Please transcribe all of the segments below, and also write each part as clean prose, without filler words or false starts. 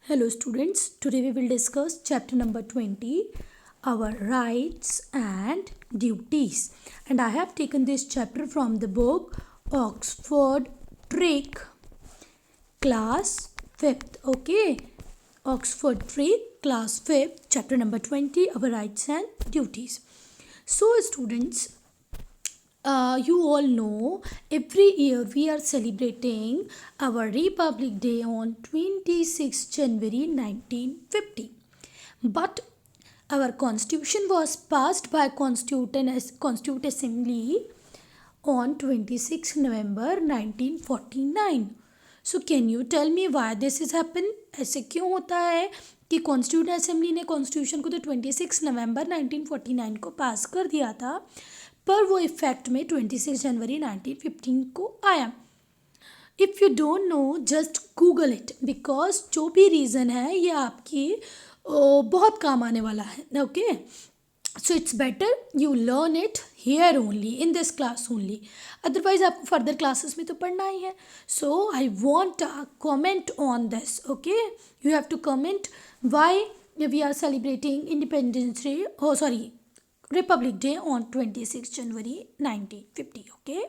Hello students, today we will discuss chapter number 20, our rights and duties. And I have taken this chapter from the book Oxford Trick class 5th. Okay, Oxford Trick class 5th, chapter number 20, our rights and duties. So students, you all know every year we are celebrating our Republic Day on 26 January 1950. But our constitution was passed by Constituent Assembly on 26 November 1949. So can you tell me why this has happened? ऐसे क्यों होता है कि constitute assembly ने constitution को तो 26 नवंबर 1949 को पास कर दिया था, पर वो इफेक्ट में 26 जनवरी 1915 को आया. If you don't know just Google it, because जो भी रीज़न है ये आपकी बहुत काम आने वाला है. Okay, so it's better you learn it here only in this class only, otherwise आपको फर्दर क्लासेस में तो पढ़ना ही है. So I want a comment on this. Okay, you have to comment why we are celebrating independence day, sorry, Republic Day on 26 January 1950. Okay,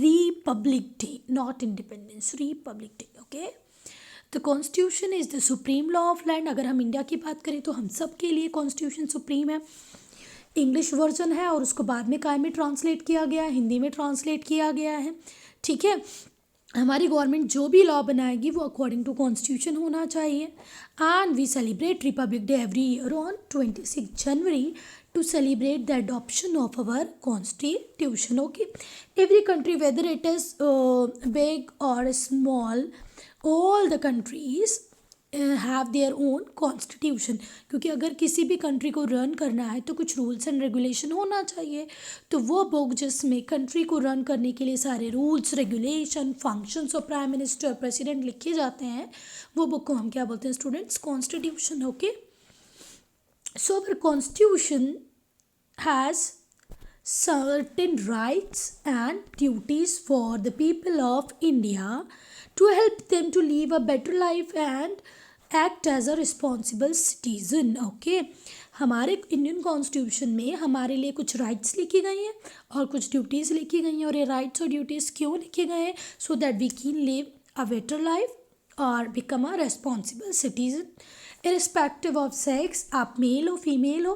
Republic Day, not Independence. Republic Day. Okay, the Constitution is the supreme law of land. अगर हम India की बात करें तो हम सब के लिए Constitution सुप्रीम है. इंग्लिश वर्जन है और उसको बाद में काय में ट्रांसलेट किया गया है, हिंदी में ट्रांसलेट किया गया है. ठीक है, हमारी गवर्नमेंट जो भी लॉ बनाएगी वो अकॉर्डिंग टू कॉन्स्टिट्यूशन होना चाहिए. And we celebrate republic day every year on 26 January to celebrate the adoption of our constitution. Okay, every country, whether it is big or small, all the countries have their own constitution. क्योंकि अगर किसी भी country को run करना है तो कुछ rules and regulation होना चाहिए. तो वो बुक जिसमें कंट्री को रन करने के लिए सारे रूल्स, रेगुलेशन, फंक्शंस और प्राइम मिनिस्टर, प्रेसिडेंट लिखे जाते हैं, वो बुक को हम क्या बोलते हैं students? Constitution. Okay, so our constitution has certain rights and duties for the people of India to help them to live a better life and act as a responsible citizen. Okay, हमारे Indian constitution में हमारे लिए कुछ rights लिखी गई हैं और कुछ ड्यूटीज़ लिखी गई हैं. और ये राइट्स और ड्यूटीज़ क्यों लिखे गए हैं? So that we can live a better life और become a responsible citizen irrespective of sex. आप मेल हो, फीमेल हो,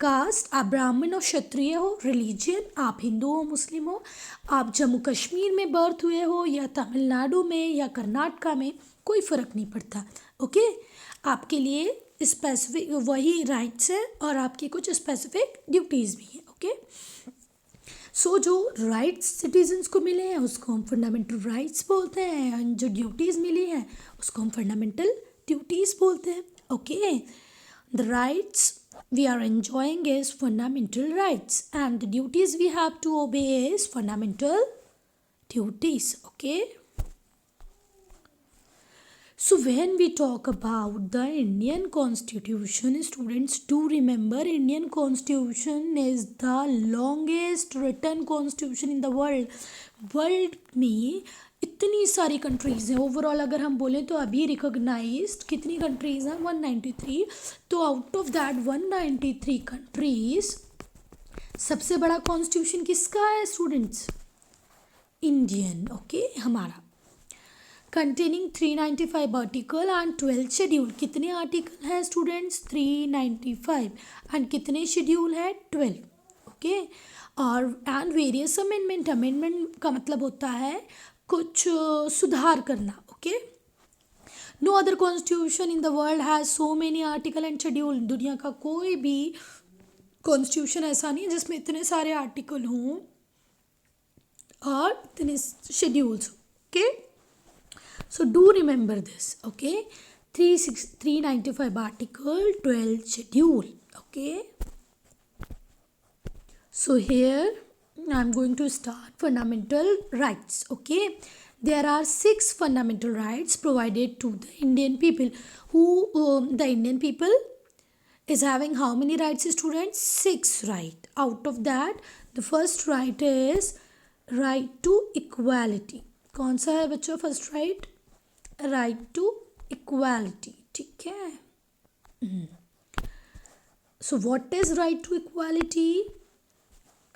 कास्ट, आप ब्राह्मण हो, क्षत्रिय हो, रिलीजियन, आप हिंदू हो, मुस्लिम हो, आप जम्मू कश्मीर में बर्थ हुए हो या तमिलनाडु में या कर्नाटका में, कोई फ़र्क नहीं पड़ता. ओके, आपके लिए स्पेसिफिक वही राइट्स हैं और आपकी कुछ स्पेसिफिक ड्यूटीज़ भी हैं. ओके, सो जो राइट्स सिटीजन्स को मिले हैं उसको हम फंडामेंटल राइट्स बोलते हैं, एंड जो ड्यूटीज़ मिली हैं उसको हम फंडामेंटल ड्यूटीज़ बोलते हैं. Okay, the rights we are enjoying is fundamental rights and the duties we have to obey is fundamental duties. Okay, so when we talk about the Indian Constitution, students do remember Indian Constitution is the longest written constitution in the world. World में इतनी सारी countries हैं. Overall अगर हम बोलें तो अभी recognised कितनी कंट्रीज़ हैं? 193. तो आउट ऑफ दैट 193 कंट्रीज़ सबसे बड़ा कॉन्स्टिट्यूशन किसका है स्टूडेंट्स? इंडियन. ओके, हमारा कंटेनिंग 395 आर्टिकल एंड 12 शेड्यूल. कितने आर्टिकल हैं स्टूडेंट्स? 395. एंड कितने शेड्यूल है? 12. ओके, और एंड वेरियस अमेंडमेंट. अमेंडमेंट का मतलब होता है कुछ सुधार करना. Okay, no other constitution in the world has so many article and schedule. दुनिया का कोई भी कॉन्स्टिट्यूशन ऐसा नहीं है जिसमें इतने सारे आर्टिकल हों और इतने schedules. Okay, so do remember this. Okay, 395 article, 12 schedule. Okay, so here I'm going to start fundamental rights. Okay, there are 6 fundamental rights provided to the Indian people. The Indian people is having how many rights, students? 6 right. Out of that the first right is right to equality. कौन सा है बच्चों first right? Right to equality. ठीक, ठीक है. So what is right to equality?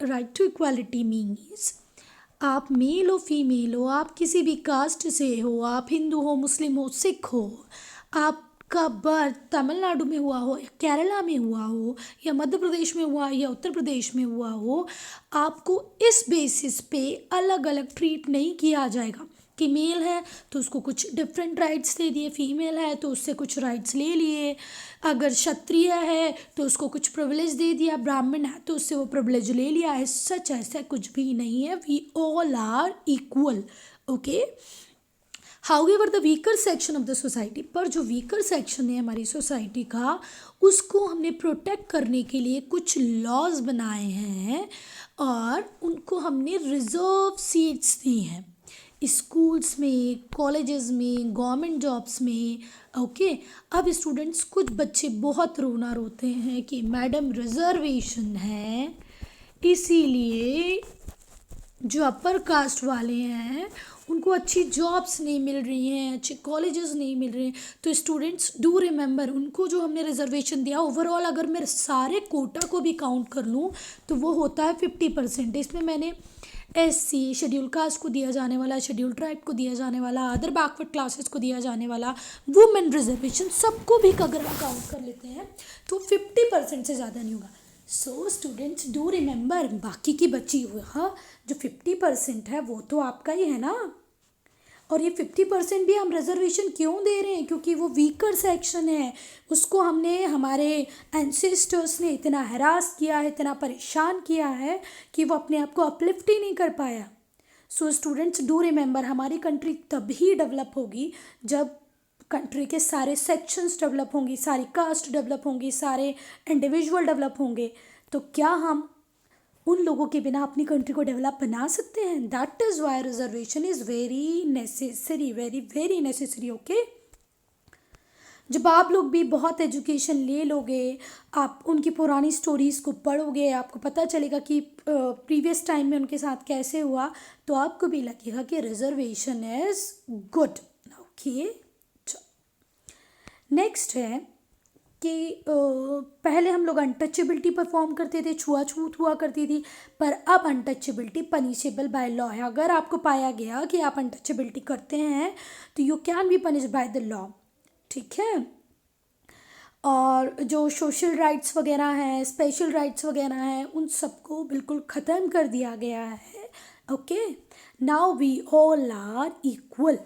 Right to equality means आप male हो female हो, आप किसी भी कास्ट से हो, आप हिंदू हो मुस्लिम हो सिख हो, आपका बर्थ तमिलनाडु में हुआ हो या केरला में हुआ हो या मध्य प्रदेश में हुआ या उत्तर प्रदेश में हुआ हो, आपको इस बेसिस पे अलग अलग ट्रीट नहीं किया जाएगा कि मेल है तो उसको कुछ डिफरेंट राइट्स दे दिए, फीमेल है तो उससे कुछ राइट्स ले लिए, अगर क्षत्रिय है तो उसको कुछ प्रिविलेज दे दिया, ब्राह्मण है तो उससे वो प्रिविलेज ले लिया है. सच ऐसा कुछ भी नहीं है. We all are equal. Okay. However the weaker section of the society, पर जो वीकर सेक्शन है हमारी सोसाइटी का, उसको हमने प्रोटेक्ट करने के लिए कुछ लॉज बनाए हैं और उनको हमने रिजर्व सीट्स दी हैं स्कूल्स में, कॉलेजेस में, गवर्नमेंट जॉब्स में. ओके. अब स्टूडेंट्स, कुछ बच्चे बहुत रोना रोते हैं कि मैडम रिजर्वेशन है इसीलिए जो अपर कास्ट वाले हैं उनको अच्छी जॉब्स नहीं मिल रही हैं, अच्छे कॉलेजेस नहीं मिल रहे हैं. तो स्टूडेंट्स डू रिमेंबर, उनको जो हमने रिजर्वेशन दिया ओवरऑल अगर मैं सारे कोटा को भी काउंट कर लूँ तो वो होता है 50%. इसमें मैंने SC शेड्यूल कास्ट को दिया जाने वाला, शेड्यूल ट्राइब को दिया जाने वाला, अदर बैकवर्ड क्लासेस को दिया जाने वाला, वुमेन रिजर्वेशन, सबको भी अगर हम काउंट कर लेते हैं तो 50% से ज़्यादा नहीं होगा. सो स्टूडेंट्स डू रिमेंबर, बाकी की बची हुआ जो 50% है वो तो आपका ही है ना. और ये 50% भी हम रिजर्वेशन क्यों दे रहे हैं? क्योंकि वो वीकर सेक्शन है, उसको हमने हमारे एंसेस्टर्स ने इतना हरास किया है, इतना परेशान किया है कि वो अपने आप को अपलिफ्ट ही नहीं कर पाया. सो स्टूडेंट्स डू रिमेंबर, हमारी कंट्री तभी डेवलप होगी जब कंट्री के सारे सेक्शंस डेवलप होंगी, सारी कास्ट डेवलप होंगी, सारे इंडिविजुअल डेवलप होंगे. तो क्या हम उन लोगों के बिना अपनी कंट्री को डेवलप बना सकते हैं? That is why reservation is very necessary, very very necessary. Okay. जब आप लोग भी बहुत एजुकेशन ले लोगे, आप उनकी पुरानी स्टोरीज़ को पढ़ोगे, आपको पता चलेगा कि प्रीवियस टाइम में उनके साथ कैसे हुआ, तो आपको भी लगेगा कि reservation is good. Okay. Next है कि पहले हम लोग अनटचेबिलिटी परफॉर्म करते थे, छुआछूत हुआ करती थी, पर अब अनटचेबिलिटी पनिशेबल बाय लॉ है. अगर आपको पाया गया कि आप अनटचेबिलिटी करते हैं तो you can be punish by the law. ठीक है. और जो सोशल राइट्स वगैरह हैं, स्पेशल राइट्स वगैरह हैं, उन सबको बिल्कुल ख़त्म कर दिया गया है. Okay. Now we all are equal.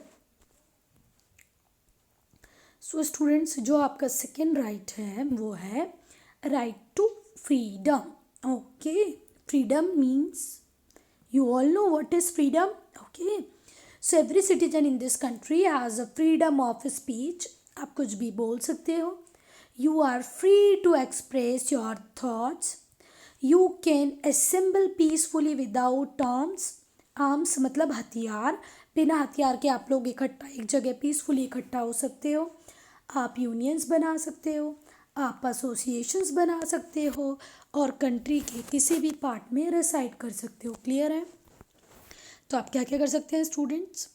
So students, जो आपका सेकेंड राइट है वो है right to freedom. Okay. Freedom means you all know what is freedom. Okay. So every citizen in this country has a freedom of speech. आप कुछ भी बोल सकते हो. You are free to express your thoughts. You can assemble peacefully without arms. Arms मतलब हथियार. बिना हथियार के आप लोग इकट्ठा एक जगह पीसफुली इकट्ठा हो सकते हो. आप यूनियंस बना सकते हो, आप एसोसिएशंस बना सकते हो और कंट्री के किसी भी पार्ट में रेसाइड कर सकते हो. क्लियर है? तो आप क्या क्या कर सकते हैं स्टूडेंट्स?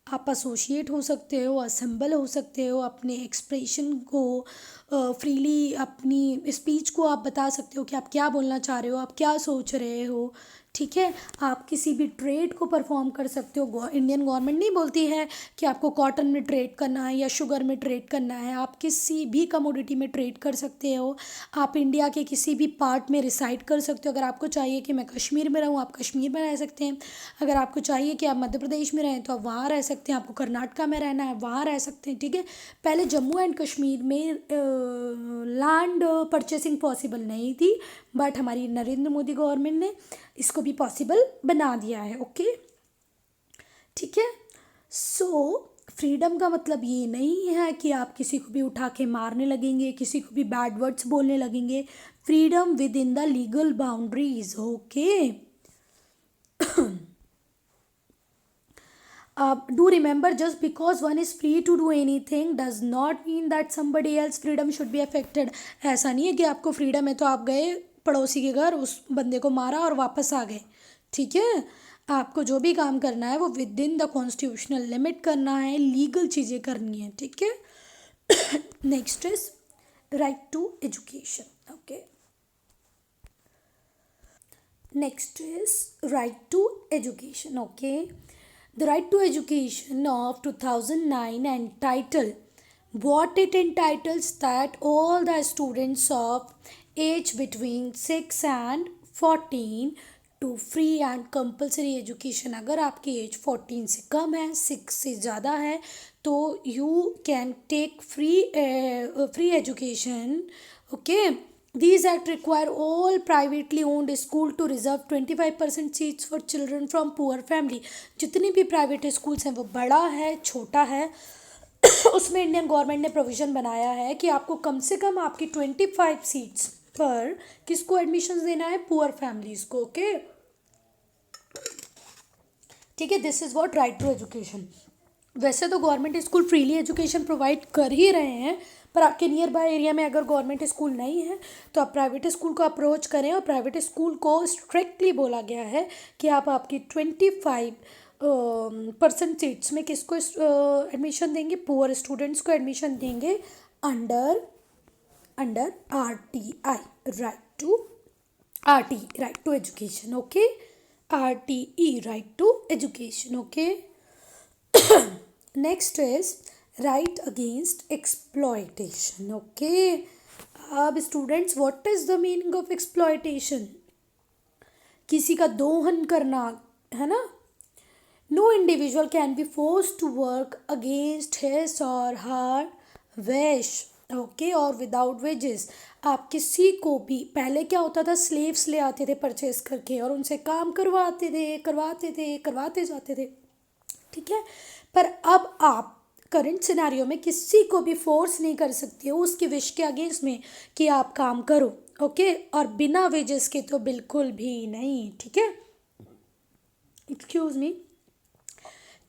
आप एसोसिएट हो सकते हो, असेंबल हो सकते हो, अपने एक्सप्रेशन को फ्रीली, अपनी स्पीच को आप बता सकते हो कि आप क्या बोलना चाह रहे हो, आप क्या सोच रहे हो. ठीक है. आप किसी भी ट्रेड को परफॉर्म कर सकते हो. इंडियन गवर्नमेंट नहीं बोलती है कि आपको कॉटन में ट्रेड करना है या शुगर में ट्रेड करना है. आप किसी भी कमोडिटी में ट्रेड कर सकते हो. आप इंडिया के किसी भी पार्ट में रिसाइड कर सकते हो. अगर आपको चाहिए कि मैं कश्मीर में रहूँ, आप कश्मीर में रह सकते हैं. अगर आपको चाहिए कि आप मध्य प्रदेश में रहें तो आप वहाँ रह सकते हैं. आपको कर्नाटका में रहना है, वहाँ रह सकते हैं. ठीक है. पहले जम्मू एंड कश्मीर में लैंड परचेसिंग पॉसिबल नहीं थी, बट हमारी नरेंद्र मोदी गवर्नमेंट ने इसको भी पॉसिबल बना दिया है. ओके. ठीक है. सो फ्रीडम का मतलब ये नहीं है कि आप किसी को भी उठा के मारने लगेंगे, किसी को भी बैड वर्ड्स बोलने लगेंगे. Freedom with in the legal boundaries. Okay. Do remember, just because one is free to do anything does not mean that somebody else freedom should be affected. ऐसा नहीं है कि आपको फ्रीडम है तो आप गए पड़ोसी के घर, उस बंदे को मारा और वापस आ गए. ठीक है. आपको जो भी काम करना है वो with in the constitutional limit करना है, लीगल चीज़ें करनी है. ठीक है. Next is right to education. Okay. Next is right to education. Okay. The right to education of 2009 entitled, what it entitles that all the students of age between 6 and 14 to free and compulsory education. अगर आपकी as 14 से कम है, 6 से ज़्यादा है, तो you can take free education. Okay. These act require all privately owned school to reserve 25% seats for children from poor family. जितनी भी प्राइवेट स्कूल्स हैं, वो बड़ा है छोटा है, उसमें इंडियन गवर्नमेंट ने प्रोविज़न बनाया है कि आपको कम से कम आपकी 25 सीट्स पर किसको एडमिशन देना है, पुअर फैमिलीज़ को. ओके. ठीक है. This is what right to education. वैसे तो government school freely education provide कर ही रहे हैं, पर आपके नियर बाय एरिया में अगर गवर्नमेंट स्कूल नहीं है तो आप प्राइवेट स्कूल को अप्रोच करें. और प्राइवेट स्कूल को स्ट्रिक्टली बोला गया है कि आप आपकी 25% सीट्स में किसको एडमिशन देंगे, पुअर स्टूडेंट्स को एडमिशन देंगे under RTI, right to education. Okay. RTE, right to education. Okay. Next is right against exploitation. Okay. अब students, what is the meaning of exploitation? किसी का दोहन करना, है ना. No individual can be forced to work against his or her wish. Okay. और without wages. आप किसी को भी, पहले क्या होता था, स्लेव्स ले आते थे परचेस करके और उनसे काम करवाते जाते थे. ठीक है. पर अब आप करंट सिनेरियो में किसी को भी फोर्स नहीं कर सकते हो उसकी विश के अगेंस्ट में कि आप काम करो. ओके. और बिना वेजेस के तो बिल्कुल भी नहीं. ठीक है. Excuse me.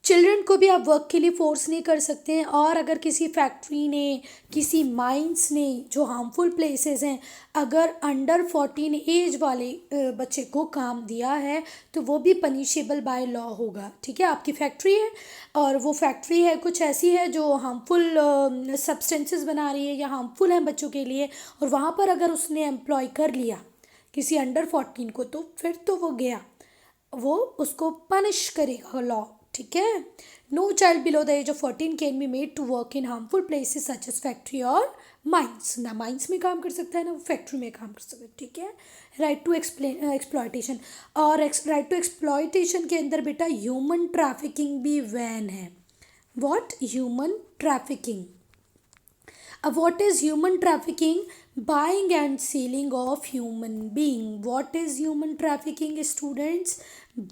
चिल्ड्रन को भी आप वर्क के लिए फ़ोर्स नहीं कर सकते हैं. और अगर किसी फैक्ट्री ने, किसी माइंस ने, जो हार्मफुल प्लेसेस हैं, अगर अंडर 14 एज वाले बच्चे को काम दिया है तो वो भी पनिशेबल बाय लॉ होगा. ठीक है. आपकी फैक्ट्री है और वो फैक्ट्री है कुछ ऐसी है जो हार्मफुल सब्सटेंसेस बना रही है या हार्मफुल है बच्चों के लिए, और वहाँ पर अगर उसने एम्प्लॉय कर लिया किसी अंडर 14 को, तो फिर तो वो गया, वो उसको पनिश करेगा लॉ. ठीक है. No child below the age of 14 can be made to work in harmful places such as factory और माइंस. ना माइंस में काम कर सकता है ना वो फैक्ट्री में काम कर सकता है. ठीक है. Right to exploitation. और राइट टू एक्सप्लॉयटेशन के अंदर बेटा ह्यूमन ट्रैफिकिंग भी वैन है. व्हाट? Human trafficking. अब what is human trafficking? Buying and selling of human being. What is human trafficking, students?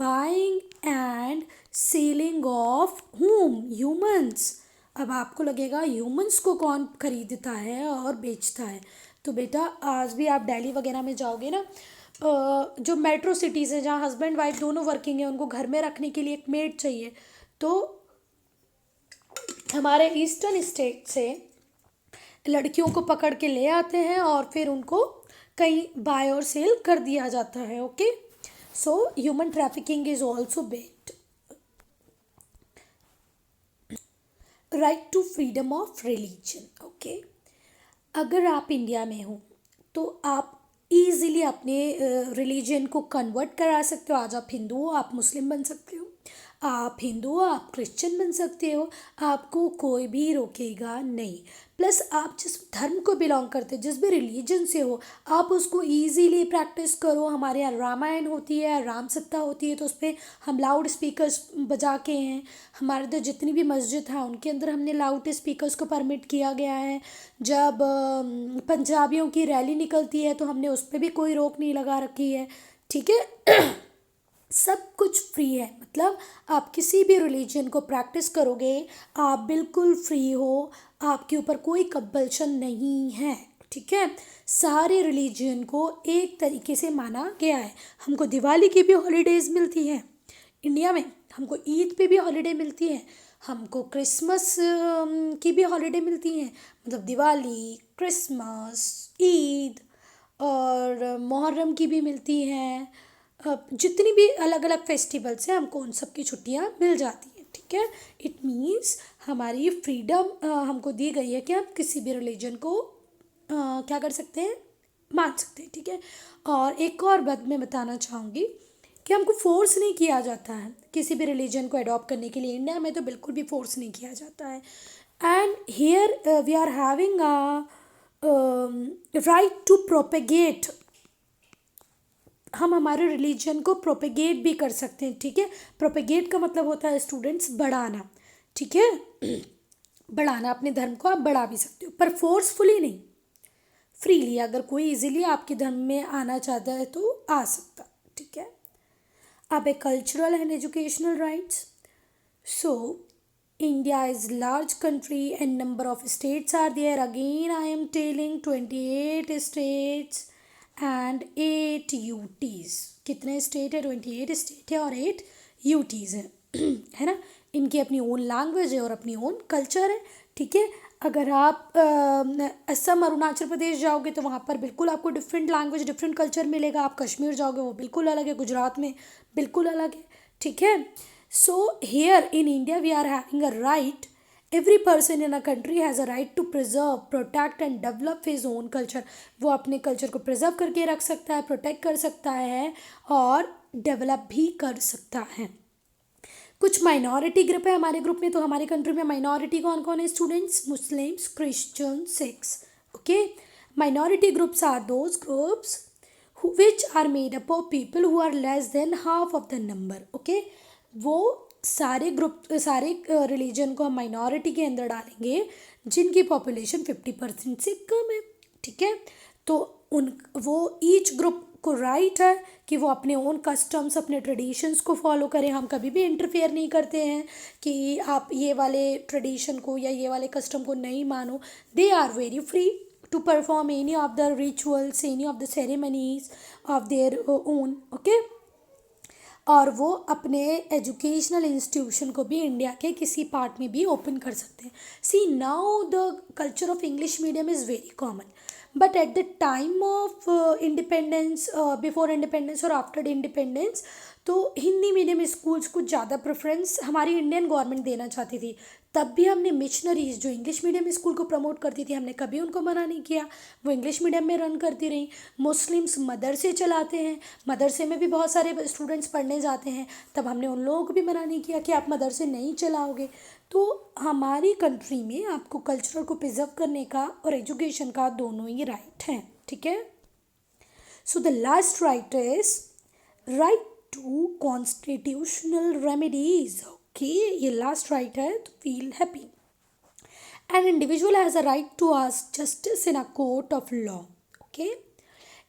Buying and selling of whom? Humans. अब आपको लगेगा ह्यूमंस को कौन खरीदता है और बेचता है. तो बेटा आज भी आप दिल्ली वगैरह में जाओगे ना, जो मेट्रो सिटीज़ हैं जहाँ हस्बैंड वाइफ दोनों वर्किंग है, उनको घर में रखने के लिए एक मेड चाहिए. तो हमारे ईस्टर्न स्टेट से लड़कियों को पकड़ के ले आते हैं और फिर उनको कहीं बाय और सेल कर दिया जाता है. Okay. So human trafficking is also bet. Right to freedom of religion. Okay. अगर आप इंडिया में हो तो आप ईज़िली अपने रिलीजन को कन्वर्ट करा सकते हो. आज आप हिंदू हो, आप मुस्लिम बन सकते हो. आप हिंदू हो, आप क्रिश्चियन बन सकते हो. आपको कोई भी रोकेगा नहीं. प्लस आप जिस धर्म को बिलोंग करते हो, जिस भी रिलीजन से हो, आप उसको ईजीली प्रैक्टिस करो. हमारे यहाँ रामायण होती है, राम सत्ता होती है, तो उस पर हम लाउड स्पीकर्स बजा के हैं. हमारे तो जितनी भी मस्जिद है उनके अंदर हमने लाउड स्पीकर्स को परमिट किया गया है. जब पंजाबियों की रैली निकलती है तो हमने उस पर भी कोई रोक नहीं लगा रखी है. ठीक है. सब कुछ फ्री है. मतलब आप किसी भी रिलीजन को प्रैक्टिस करोगे, आप बिल्कुल फ्री हो. आपके ऊपर कोई कंपल्शन नहीं है. ठीक है. सारे रिलीजन को एक तरीके से माना गया है. हमको दिवाली की भी हॉलीडेज़ मिलती हैं इंडिया में, हमको ईद पे भी हॉलीडे मिलती है, हमको क्रिसमस की भी हॉलीडे मिलती हैं. मतलब दिवाली, क्रिसमस, ईद और मुहर्रम की भी मिलती हैं. जितनी भी अलग अलग फेस्टिवल्स हैं हमको उन सब की छुट्टियां मिल जाती हैं. ठीक है. इट मीन्स हमारी फ्रीडम हमको दी गई है कि हम किसी भी रिलीजन को क्या कर सकते हैं, मान सकते हैं, ठीक है। और एक और बात मैं बताना चाहूँगी कि हमको फोर्स नहीं किया जाता है किसी भी रिलीजन को अडॉप्ट करने के लिए। इंडिया में तो बिल्कुल भी फोर्स नहीं किया जाता है। And here we are having right to propagate, हम हमारे रिलीजन को प्रोपेगेट भी कर सकते हैं, ठीक है। प्रोपेगेट का मतलब होता है स्टूडेंट्स बढ़ाना, ठीक है। बढ़ाना, अपने धर्म को आप बढ़ा भी सकते हो, पर फोर्सफुली नहीं, फ्रीली। अगर कोई इजीली आपके धर्म में आना चाहता है तो आ सकता, ठीक है। अब है cultural and educational rights. So India is large country and number of states are there. Again I am telling 28 states and 8 UTs. कितने स्टेट है? 28 स्टेट है और 8 UTs है है ना। इनकी अपनी ओन लैंग्वेज है और अपनी ओन कल्चर है, ठीक है। अगर आप असम अरुणाचल प्रदेश जाओगे तो वहाँ पर बिल्कुल आपको डिफरेंट लैंग्वेज डिफरेंट कल्चर मिलेगा। आप कश्मीर जाओगे वो बिल्कुल अलग है, गुजरात में बिल्कुल अलग है, ठीक है। So here in India we are having a right, every person in a country has a right to preserve, protect and develop his own culture. वो अपने कल्चर को प्रिजर्व करके रख सकता है, प्रोटेक्ट कर सकता है और डेवलप भी कर सकता है। कुछ माइनॉरिटी ग्रुप है हमारे ग्रुप में, तो हमारे कंट्री में माइनॉरिटी कौन कौन है students? Muslims, Christian, Sikhs, okay. Minority groups are those groups which are made up of people who are less than half of the number, okay। वो सारे ग्रुप, सारे रिलीजन को हम माइनॉरिटी के अंदर डालेंगे जिनकी पॉपुलेशन 50% से कम है, ठीक है। तो वो ईच ग्रुप को राइट है कि वो अपने ओन कस्टम्स, अपने ट्रेडिशंस को फॉलो करें। हम कभी भी इंटरफेयर नहीं करते हैं कि आप ये वाले ट्रेडिशन को या ये वाले कस्टम को नहीं मानो। They are very free to perform any of the rituals, any of the ceremonies of their own, okay। और वो अपने एजुकेशनल इंस्टीट्यूशन को भी इंडिया के किसी पार्ट में भी ओपन कर सकते हैं। See now the culture of English medium is very common, but at the time of independence, before independence और आफ्टर इंडिपेंडेंस, तो हिंदी मीडियम स्कूल्स को ज़्यादा प्रेफरेंस हमारी इंडियन गवर्नमेंट देना चाहती थी। तब भी हमने मिशनरीज जो इंग्लिश मीडियम स्कूल को प्रमोट करती थी, हमने कभी उनको मना नहीं किया, वो इंग्लिश मीडियम में रन करती रही। मुस्लिम्स मदरसे चलाते हैं, मदरसे में भी बहुत सारे स्टूडेंट्स पढ़ने जाते हैं, तब हमने उन लोगों को भी मना नहीं किया कि आप मदरसे नहीं चलाओगे। तो हमारी कंट्री में आपको कल्चर को प्रिजर्व करने का और एजुकेशन का दोनों ही राइट हैं, ठीक है। So the last right is right to constitutional remedies, okay. ये लास्ट राइट है, तो feel happy. An individual has a right to ask justice in a court of law, okay,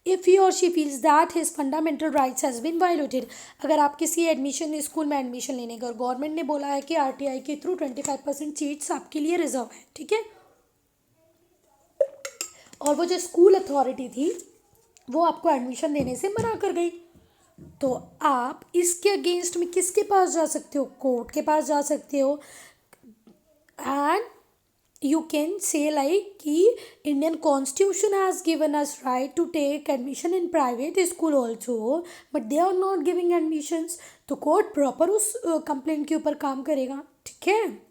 if he और she feels that his fundamental rights has been violated. अगर आप किसी admission school में admission लेने का और गवर्नमेंट ने बोला है कि RTI के थ्रू 25% सीट्स आपके लिए रिजर्व है, ठीक है, और वो जो स्कूल अथॉरिटी थी वो आपको एडमिशन देने से मना कर गई, तो आप इसके अगेंस्ट में किसके पास जा सकते हो? कोर्ट के पास जा सकते हो। And you can say like कि Indian Constitution has given us right to take admission in private school also, but they are not giving admissions, तो कोर्ट प्रॉपर उस कंप्लेंट के ऊपर काम करेगा, ठीक है।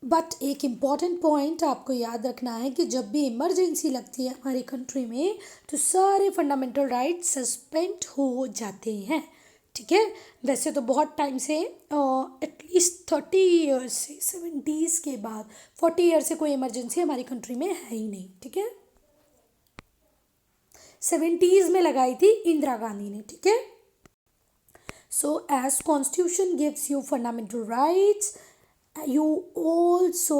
बट एक इम्पॉर्टेंट पॉइंट आपको याद रखना है कि जब भी इमरजेंसी लगती है हमारी कंट्री में तो सारे फंडामेंटल राइट्स सस्पेंड हो जाते हैं, ठीक है। वैसे तो बहुत टाइम से एटलीस्ट 30 ईयर्स से 70s के बाद 40 ईयर से कोई इमरजेंसी हमारी कंट्री में है ही नहीं, ठीक है। 70s में लगाई थी इंदिरा गांधी ने, ठीक है। So as constitution gives you fundamental rights, you also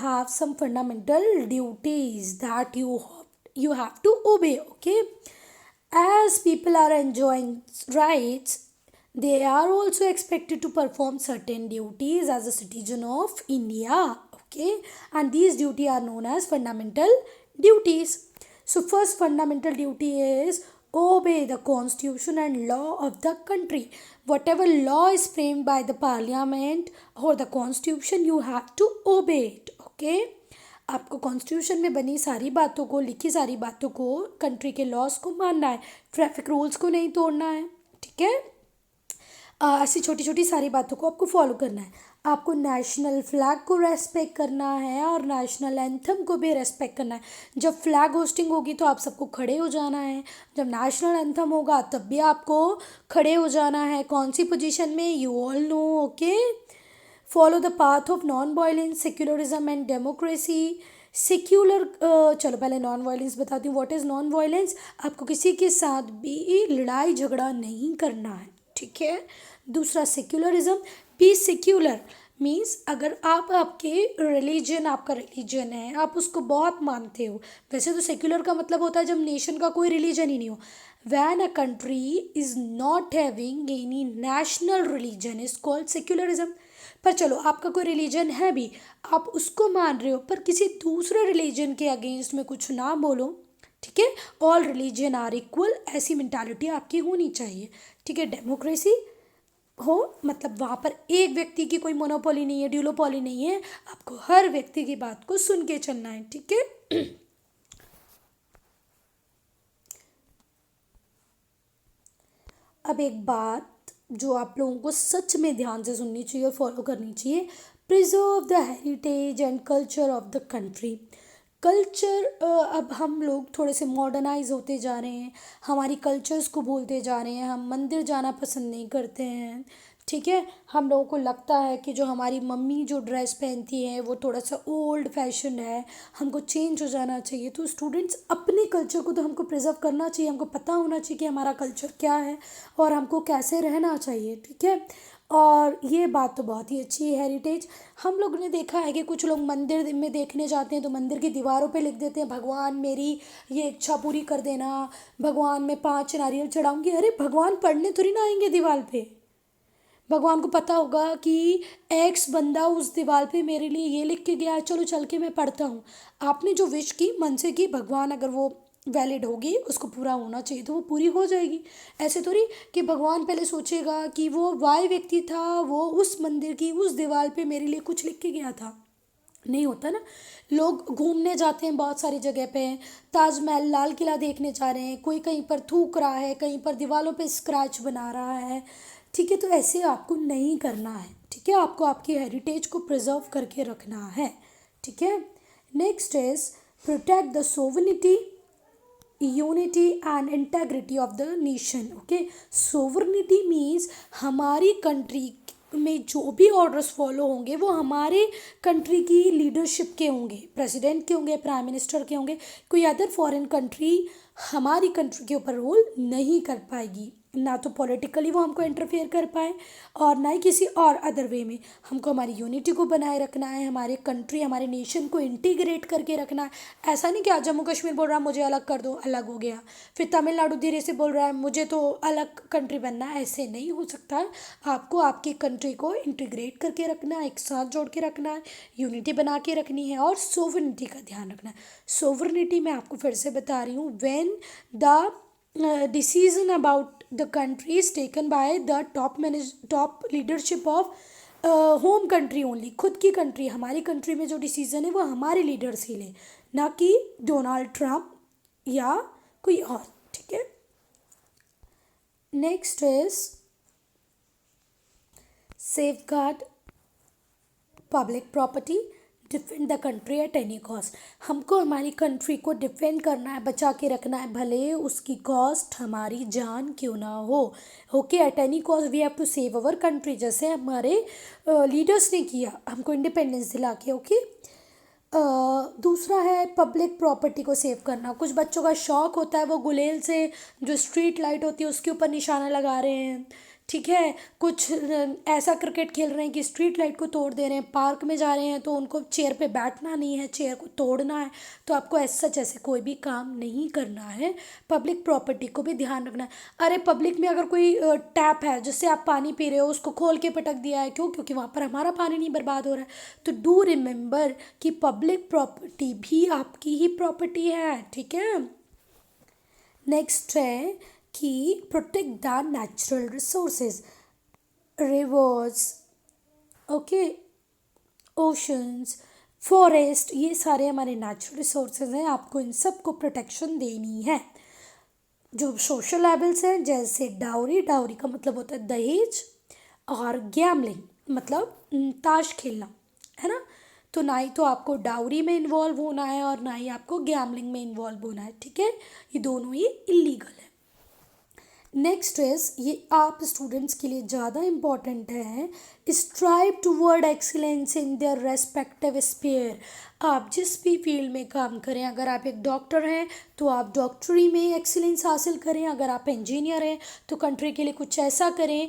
have some fundamental duties that you have to obey, okay। As people are enjoying rights, they are also expected to perform certain duties as a citizen of India, okay, and these duties are known as fundamental duties. So first fundamental duty is obey the constitution and law of the country. Whatever law is framed by the parliament or the constitution, you have to obey it, okay। आपको constitution में बनी सारी बातों को, लिखी सारी बातों को, कंट्री के लॉज को मानना है, ट्रैफिक रूल्स को नहीं तोड़ना है, ठीक है। ऐसी छोटी छोटी सारी बातों को आपको फॉलो करना है। आपको नेशनल फ्लैग को रेस्पेक्ट करना है और नेशनल एंथम को भी रेस्पेक्ट करना है। जब फ्लैग होस्टिंग होगी तो आप सबको खड़े हो जाना है, जब नेशनल एंथम होगा तब भी आपको खड़े हो जाना है। कौन सी पोजीशन में, you all know, okay. Follow the path of non violence, secularism and democracy. Secular, चलो पहले नॉन वायलेंस बताती हूँ। What is non violence? आपको किसी के साथ भी लड़ाई झगड़ा नहीं करना है, ठीक है। दूसरा सेक्युलरिज्म, बी सेक्युलर मीन्स अगर आप आपके रिलीजन, आपका रिलीजन है, आप उसको बहुत मानते हो। वैसे तो सेक्युलर का मतलब होता है जब नेशन का कोई रिलीजन ही नहीं हो। When a country is not having any national religion is called secularism. पर चलो आपका कोई रिलीजन है भी, आप उसको मान रहे हो, पर किसी दूसरे रिलीजन के अगेंस्ट में कुछ ना बोलो, ठीक है। ऑल रिलीजन आर इक्वल, ऐसी मेंटालिटी आपकी होनी चाहिए, ठीक है। डेमोक्रेसी हो मतलब वहाँ पर एक व्यक्ति की कोई मोनोपोली नहीं है, ड्यूलोपोली नहीं है, आपको हर व्यक्ति की बात को सुन के चलना है, ठीक है। अब एक बात जो आप लोगों को सच में ध्यान से सुननी चाहिए और फॉलो करनी चाहिए, preserve the heritage and culture of the country. Culture, अब हम लोग थोड़े से मॉडर्नाइज होते जा रहे हैं, हमारी कल्चर्स को भूलते जा रहे हैं, हम मंदिर जाना पसंद नहीं करते हैं, ठीक है। हम लोगों को लगता है कि जो हमारी मम्मी जो ड्रेस पहनती है वो थोड़ा सा ओल्ड फैशन है, हमको चेंज हो जाना चाहिए। तो स्टूडेंट्स अपने कल्चर को तो हमको प्रिजर्व करना चाहिए, हमको पता होना चाहिए कि हमारा कल्चर क्या है और हमको कैसे रहना चाहिए, ठीक है। और ये बात तो बहुत ही अच्छी है हेरिटेज। हम लोग ने देखा है कि कुछ लोग मंदिर में देखने जाते हैं तो मंदिर की दीवारों पे लिख देते हैं, भगवान मेरी ये इच्छा पूरी कर देना, भगवान मैं 5 नारियल चढ़ाऊंगी। अरे भगवान पढ़ने थोड़ी ना आएंगे दीवार पे, भगवान को पता होगा कि एक्स बंदा उस दीवार पे मेरे लिए ये लिख के गया है, चलो चल के मैं पढ़ता हूँ। आपने जो विश की मन से की, भगवान अगर वो वैलिड होगी, उसको पूरा होना चाहिए तो वो पूरी हो जाएगी। ऐसे थोड़ी कि भगवान पहले सोचेगा कि वो वाई व्यक्ति था, वो उस मंदिर की उस दीवार पे मेरे लिए कुछ लिख के गया था, नहीं होता ना। लोग घूमने जाते हैं बहुत सारी जगह पे, ताजमहल, लाल किला देखने जा रहे हैं, कोई कहीं पर थूक रहा है, कहीं पर दीवारों पे स्क्रैच बना रहा है, ठीक है। तो ऐसे आपको नहीं करना है, ठीक है। आपको आपकी हेरिटेज को प्रिजर्व करके रखना है, ठीक है। Next is protect the sovereignty, unity and integrity of the nation, okay. Sovereignty means हमारी कंट्री में जो भी ऑर्डर्स फॉलो होंगे वो हमारे कंट्री की लीडरशिप के होंगे, प्रेसिडेंट के होंगे, प्राइम मिनिस्टर के होंगे। कोई अदर फॉरेन कंट्री हमारी कंट्री के ऊपर रूल नहीं कर पाएगी, ना तो पॉलिटिकली वो हमको इंटरफेयर कर पाए और ना ही किसी और अदर वे में। हमको हमारी यूनिटी को बनाए रखना है, हमारे कंट्री, हमारे नेशन को इंटीग्रेट करके रखना है। ऐसा नहीं कि आज जम्मू कश्मीर बोल रहा है मुझे अलग कर दो, अलग हो गया, फिर तमिलनाडु धीरे से बोल रहा है मुझे तो अलग कंट्री बनना है, ऐसे नहीं हो सकता। आपको आपकी कंट्री को इंटीग्रेट करके रखना है, एक साथ जोड़ के रखना है, यूनिटी बना के रखनी है और सोवरेनिटी का ध्यान रखना है। सोवरेनिटी मैं आपको फिर से बता रही हूँ, when the decision about the country is taken by the top leadership of home country only. खुद की कंट्री, हमारी कंट्री में जो डिसीजन है वो हमारे लीडर्स ही लें, ना कि डोनाल्ड ट्रंप या कोई और, ठीक है। Next is safe guard public property, defend the country at any cost. हमको हमारी कंट्री को डिफेंड करना है, बचा के रखना है, भले उसकी कॉस्ट हमारी जान क्यों ना हो, okay. At any cost we have to save our country, जैसे हमारे लीडर्स ने किया हमको इंडिपेंडेंस दिला के, ओके। दूसरा है पब्लिक प्रॉपर्टी को सेव करना। कुछ बच्चों का शौक होता है वो गुलेल से जो स्ट्रीट लाइट होती है उसके ऊपर निशाना लगा रहे हैं, ठीक है। कुछ ऐसा क्रिकेट खेल रहे हैं कि स्ट्रीट लाइट को तोड़ दे रहे हैं, पार्क में जा रहे हैं तो उनको चेयर पे बैठना नहीं है, चेयर को तोड़ना है। तो आपको ऐसा जैसे कोई भी काम नहीं करना है, पब्लिक प्रॉपर्टी को भी ध्यान रखना है। अरे पब्लिक में अगर कोई टैप है जिससे आप पानी पी रहे हो, उसको खोल के पटक दिया है, क्यों? क्योंकि वहाँ पर हमारा पानी नहीं बर्बाद हो रहा है। तो डू रिमेंबर कि पब्लिक प्रॉपर्टी भी आपकी ही प्रॉपर्टी है, ठीक है। नेक्स्ट है कि protect the natural resources, reverse, okay, oceans, forest, ये सारे हमारे नेचुरल रिसोर्सेज हैं, आपको इन सब को प्रोटेक्शन देनी है। जो सोशल लेवल्स हैं जैसे डाउरी, डाउरी का मतलब होता है दहेज, और गैमलिंग, मतलब ताश खेलना, है ना। तो ना ही तो आपको डाउरी में इन्वॉल्व होना है और ना ही आपको गैम्बलिंग में इन्वॉल्व होना है, ठीक है। ये दोनों ही इलीगल है। नेक्स्ट इज, ये आप स्टूडेंट्स के लिए ज़्यादा इम्पॉर्टेंट है, strive toward excellence in their respective sphere. आप जिस भी फील्ड में काम करें, अगर आप एक डॉक्टर हैं तो आप डॉक्टरी में एक्सीलेंस हासिल करें, अगर आप इंजीनियर हैं तो कंट्री के लिए कुछ ऐसा करें,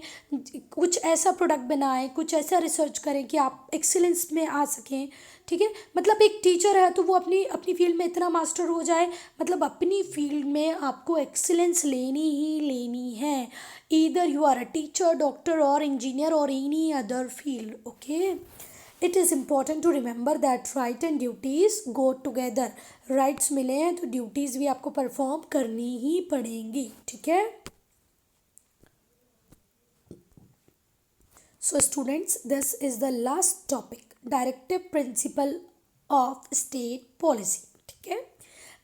कुछ ऐसा प्रोडक्ट बनाएं, कुछ ऐसा रिसर्च करें कि आप एक्सीलेंस में आ सकें, ठीक है। मतलब एक टीचर है तो वो अपनी अपनी फील्ड में इतना मास्टर हो जाए, मतलब अपनी फील्ड में आपको एक्सीलेंस लेनी ही लेनी है। Either you are a teacher, doctor और इंजीनियर और any other field, okay. It is important to remember that right and duties go together. Rights मिले हैं तो ड्यूटीज़ भी आपको परफॉर्म करनी ही पड़ेंगी, ठीक है। So students, this is the last topic, directive principle of state policy, ठीक है।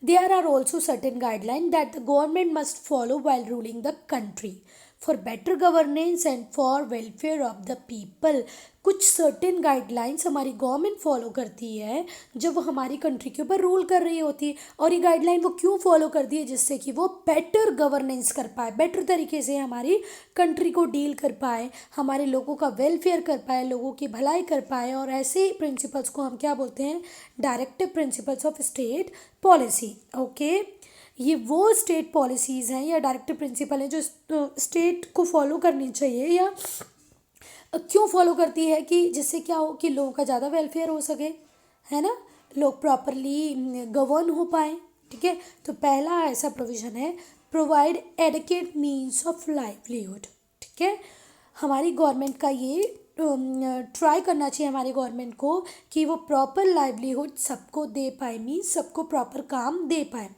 There are also certain guidelines that the government must follow while ruling the country for better governance and for welfare of the people। कुछ certain guidelines हमारी government follow करती है जब वो हमारी country के ऊपर रूल कर रही होती है। और ये गाइडलाइन वो क्यों फॉलो करती है, जिससे कि वो बेटर गवर्नेंस कर पाए, बेटर तरीके से हमारी कंट्री को डील कर पाए, हमारे लोगों का वेलफेयर कर पाए, लोगों की भलाई कर पाए। और ऐसे प्रिंसिपल्स को हम क्या बोलते हैं, directive principles of state policy, okay. ये वो स्टेट पॉलिसीज़ हैं या डायरेक्टिव प्रिंसिपल हैं जो स्टेट को फॉलो करनी चाहिए, या क्यों फॉलो करती है कि जिससे क्या हो कि लोगों का ज़्यादा वेलफेयर हो सके, है ना, लोग प्रॉपरली गवर्न हो पाए, ठीक है। तो पहला ऐसा प्रोविज़न है, provide adequate means of livelihood, ठीक है। हमारी गवर्नमेंट का ये ट्राई करना चाहिए हमारी गवर्नमेंट को कि वो प्रॉपर लाइवलीहुड सबको दे पाए, मीन्स सबको प्रॉपर काम दे पाए।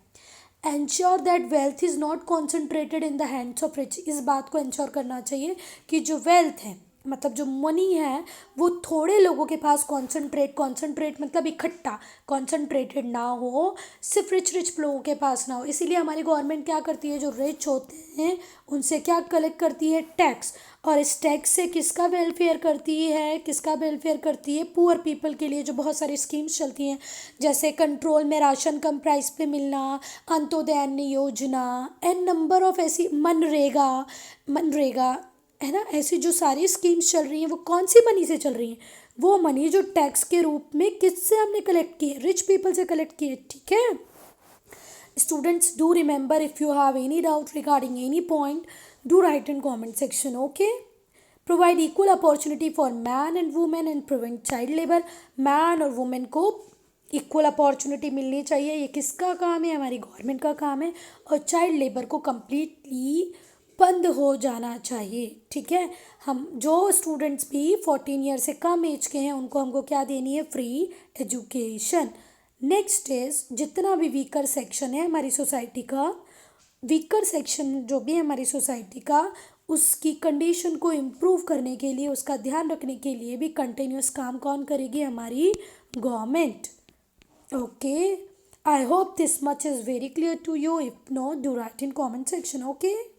Ensure that wealth is not concentrated in the hands of rich. इस बात को एंश्योर करना चाहिए कि जो वेल्थ है, मतलब जो मनी है, वो थोड़े लोगों के पास कॉन्सेंट्रेट मतलब इकट्ठा कॉन्सेंट्रेटेड ना हो, सिर्फ रिच लोगों के पास ना हो। इसीलिए हमारी गवर्नमेंट क्या करती है, जो रिच होते हैं उनसे क्या कलेक्ट करती है, टैक्स। और इस टैक्स से किसका वेलफेयर करती है, किसका वेलफेयर करती है, पुअर पीपल के लिए जो बहुत सारी स्कीम्स चलती हैं, जैसे कंट्रोल में राशन कम प्राइस पे मिलना, अंत्योदय अन्न योजना एंड नंबर ऑफ ऐसी मनरेगा, है ना। ऐसी जो सारी स्कीम्स चल रही हैं वो कौन सी मनी से चल रही हैं, वो मनी जो टैक्स के रूप में किससे हमने कलेक्ट की है, रिच पीपल से कलेक्ट की है, ठीक है। Students, do remember, if you have any doubt regarding any point, do right in comment section, okay. Provide equal opportunity for man and women and prevent child labour. Man और women को equal opportunity मिलनी चाहिए, ये किसका काम है, हमारी government का काम है। और चाइल्ड लेबर को कम्प्लीटली बंद हो जाना चाहिए, ठीक है। हम जो स्टूडेंट्स भी 14 ईयर से कम एज के हैं उनको हमको क्या देनी है, फ्री एजुकेशन। नेक्स्ट इज, जितना भी वीकर सेक्शन है हमारी सोसाइटी का, वीकर सेक्शन जो भी है हमारी सोसाइटी का, उसकी कंडीशन को इम्प्रूव करने के लिए, उसका ध्यान रखने के लिए भी कंटिन्यूस काम कौन करेगी, हमारी government, okay. I hope this much is very clear to you. If not, do write in comment section, okay?